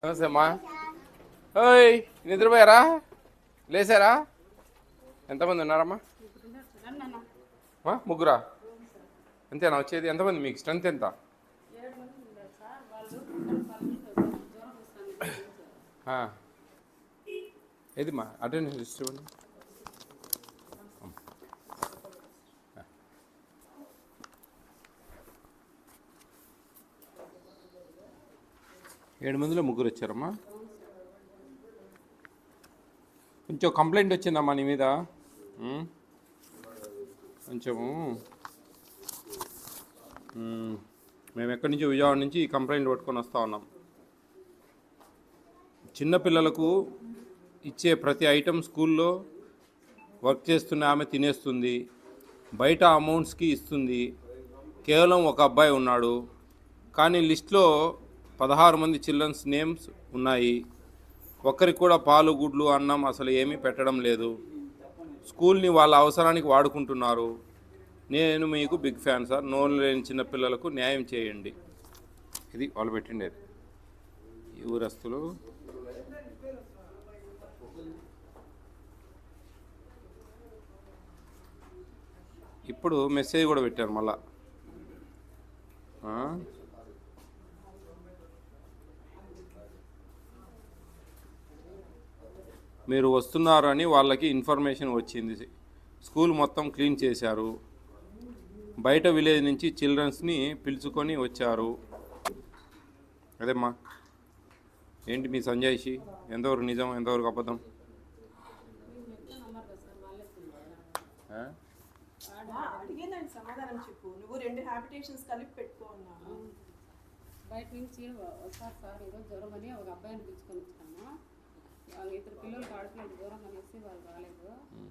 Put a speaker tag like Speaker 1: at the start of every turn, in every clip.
Speaker 1: నమస్తే అమ్మా. ఓయ్, నిద్రపోయారా? లేసారా? ఎంతమంది ఉన్నారమ్మా? ముగ్గురా? అంతేనా వచ్చేది? ఎంతమంది మీకు స్ట్రెంత్ ఎంత? ఏదిమ్మా అటెండెన్స్ లిస్ట్ ఇవ్వండి. 7 మందిలో ముగ్గురు వచ్చారమ్మా. కొంచెం కంప్లైంట్ వచ్చిందమ్మా నీ మీద. కొంచెము మేము ఎక్కడి నుంచి విజయవాడ నుంచి ఈ కంప్లైంట్ పట్టుకొని వస్తూ ఉన్నాం. చిన్నపిల్లలకు ఇచ్చే ప్రతి ఐటెం స్కూల్లో వర్క్ చేస్తున్న ఆమె తినేస్తుంది, బయట అమౌంట్స్కి ఇస్తుంది. కేవలం ఒక అబ్బాయి ఉన్నాడు, కానీ లిస్ట్లో 16 మంది చిల్డ్రన్స్ నేమ్స్ ఉన్నాయి. ఒక్కరికి కూడా పాలు గుడ్లు అన్నం అసలు ఏమీ పెట్టడం లేదు. స్కూల్ని వాళ్ళ అవసరానికి వాడుకుంటున్నారు. నేను మీకు బిగ్ ఫ్యాన్ సార్. నోరు లేని చిన్నపిల్లలకు న్యాయం చేయండి. ఇది వాళ్ళు పెట్టిండేది. ఈ ఊరస్తులు ఇప్పుడు మెసేజ్ కూడా పెట్టారు మళ్ళా. మీరు వస్తున్నారని వాళ్ళకి ఇన్ఫర్మేషన్ వచ్చింది. స్కూల్ మొత్తం క్లీన్ చేశారు. బయట విలేజ్ నుంచి చిల్డ్రన్స్ని పిలుచుకొని వచ్చారు. అదేమ్మా, ఏంటి మీ సంజాయిషి? ఎంతవరకు నిజం, ఎంతవరకు అబద్ధం?
Speaker 2: అడిగేదాన్ని సమాధానం చెప్పు. నువ్వు 2 హ్యాబిటేషన్స్ కలిపి పెట్టుకున్నావు.
Speaker 3: బయట నుంచి వస్తారు సార్, ఈరోజు జ్వరం అని ఒక అబ్బాయిని పిలుచుకొని వచ్చాము. వాళ్ళు 2 పిల్లలు ఆడుకునే జ్వరం అనేసి వాళ్ళు రాలేదు.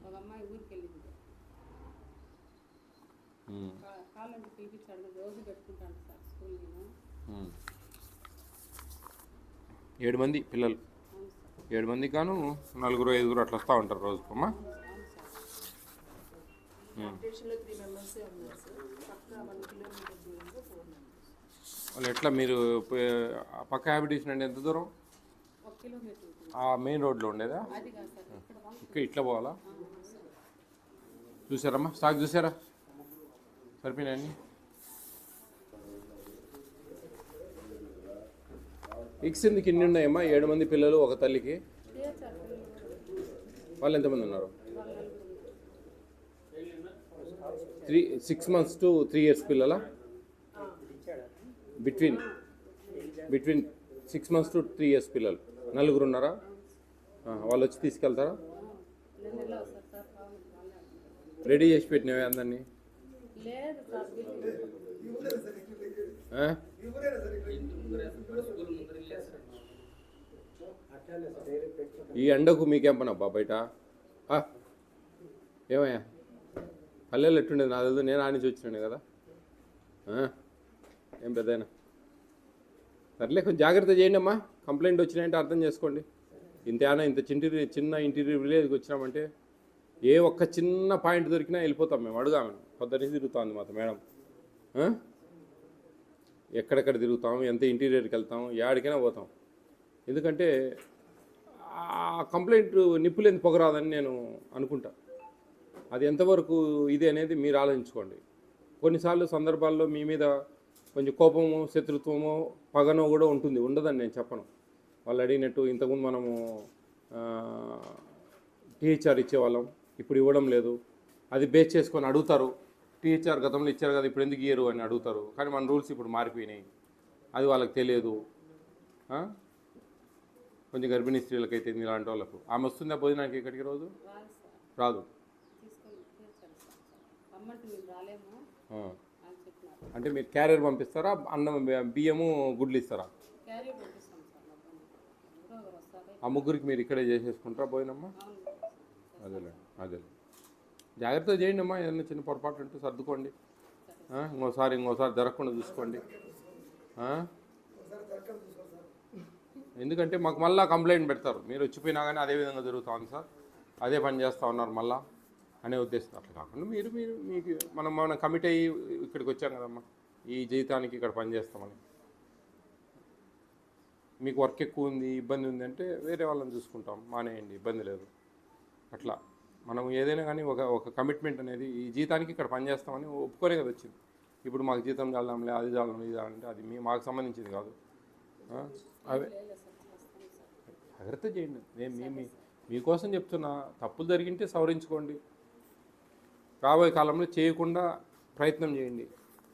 Speaker 3: ఒక అమ్మాయి ఊరికి వెళ్ళింది. కాళ్ళని పిలిపించాడు, రోజు పెట్టుకుంటాను సార్ స్కూల్. నేను
Speaker 1: 7 మంది పిల్లలు, 7 మంది కాను 4, 5 అట్లా వస్తూ ఉంటారు రోజుకు అమ్మా. వాళ్ళు ఎట్లా మీరు పక్క హ్యాబిటేషన్ అంటే ఎంత దూరం?
Speaker 3: 1 కిలోమీటర్.
Speaker 1: మెయిన్ రోడ్లో ఉండేదా? ఇక్కడ ఇట్లా పోవాలా? చూసారమ్మా స్టాక్ చూసారా? సరిపోయినాయన్ని. ఎగ్స్ ఎందుకు ఇన్ని ఉన్నాయమ్మా? 7 మంది పిల్లలు ఒక తల్లికి. వాళ్ళు ఎంతమంది ఉన్నారు? 6 months to 3 years పిల్లలా? బిట్వీన్ 6 months to 3 years పిల్లలు 4 ఉన్నారా? వాళ్ళు వచ్చి తీసుకెళ్తారా? రెడీ చేసి పెట్టినవే అందరినీ? ఈ ఎండకు మీకేం పని అబ్బా బయట? ఏమయ్యా పల్లెలు ఎట్టుండేది నాకు తెలియదు, నేను ఆనించి వచ్చినాను కదా. ఏం పెద్దయినా సర్లే, కొంచెం జాగ్రత్త చేయండి అమ్మా. కంప్లైంట్ వచ్చినాయంటే అర్థం చేసుకోండి. ఇంత చిన్న ఇంటీరియర్ విలేజ్కి వచ్చినామంటే ఏ ఒక్క చిన్న పాయింట్ దొరికినా వెళ్ళిపోతాం మేము. అడుగామని పొద్దున్నీ తిరుగుతుంది మాతో మేడం. ఎక్కడెక్కడ తిరుగుతాం, ఎంత ఇంటీరియర్కి వెళ్తాం, ఎక్కడికైనా పోతాం. ఎందుకంటే ఆ కంప్లైంట్ నిప్పులేని పొగరాదని నేను అనుకుంటా. అది ఎంతవరకు ఇది అనేది మీరు ఆలోచించుకోండి. కొన్నిసార్లు సందర్భాల్లో మీ మీద కొంచెం కోపము, శత్రుత్వము, పగనో కూడా ఉంటుంది. ఉండదని నేను చెప్పను. వాళ్ళు అడిగినట్టు ఇంతకుముందు మనము టీహెచ్ఆర్ ఇచ్చేవాళ్ళం, ఇప్పుడు ఇవ్వడం లేదు. అది బేస్ చేసుకొని అడుగుతారు. టీహెచ్ఆర్ గతంలో ఇచ్చారు కదా, ఇప్పుడు ఎందుకు ఇయ్యరు అని అడుగుతారు. కానీ మన రూల్స్ ఇప్పుడు మారిపోయినాయి, అది వాళ్ళకి తెలియదు. కొంచెం గర్భిణీ స్త్రీలకైతే ఇలాంటి వాళ్ళకు ఆమె వస్తుందా భోజనానికి ఇక్కడికి? రోజు రాదు. అంటే మీరు క్యారియర్ పంపిస్తారా? అన్నం, బియ్యము, గుడ్లు ఇస్తారా? ఆ ముగ్గురికి మీరు ఇక్కడే చేసేసుకుంటారా భోజనమ్మా? అదే జాగ్రత్తగా చేయండి అమ్మా. ఏదైనా చిన్న పొరపాటు ఉంటే సర్దుకోండి. ఇంకోసారి జరగకుండా చూసుకోండి. ఎందుకంటే మాకు మళ్ళీ కంప్లైంట్ పెడతారు. మీరు వచ్చిపోయినా కానీ అదే విధంగా జరుగుతుంది సార్, అదే పని చేస్తూ ఉన్నారు మళ్ళా అనే ఉద్దేశం. అట్లా కాకుండా మీకు మనం కమిట్ అయ్యి ఇక్కడికి వచ్చాం కదమ్మా, ఈ జీవితానికి ఇక్కడ పనిచేస్తామని. మీకు వర్క్ ఎక్కువ ఉంది, ఇబ్బంది ఉంది అంటే వేరే వాళ్ళని చూసుకుంటాం, మానేయండి, ఇబ్బంది లేదు. అట్లా మనం ఏదైనా కానీ ఒక కమిట్మెంట్ అనేది ఈ జీతానికి ఇక్కడ పనిచేస్తామని ఒప్పుకోనే కదా వచ్చింది. ఇప్పుడు మాకు జీతం చాలడంలే, అది చాలడం, ఇది అంటే అది మాకు సంబంధించింది కాదు. అవే జాగ్రత్త చేయండి. నేను మీకోసం చెప్తున్నా, తప్పులు జరిగింటే సవరించుకోండి, రాబోయే కాలంలో చేయకుండా ప్రయత్నం చేయండి.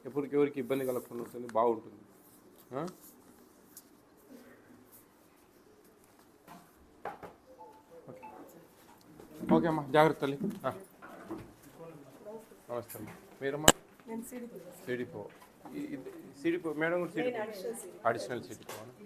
Speaker 1: ఎవరికి ఇబ్బంది కలగకుండా ఉంటుంది, బాగుంటుంది. ఓకే అమ్మా, జాగ్రత్త తల్లి. నమస్తే అమ్మా. మీరమ్మా?
Speaker 2: నేను సిడి
Speaker 1: సిడిపో. సిడిపో మేడం కూడా సిడిపో, అడిషనల్ సిడిపో.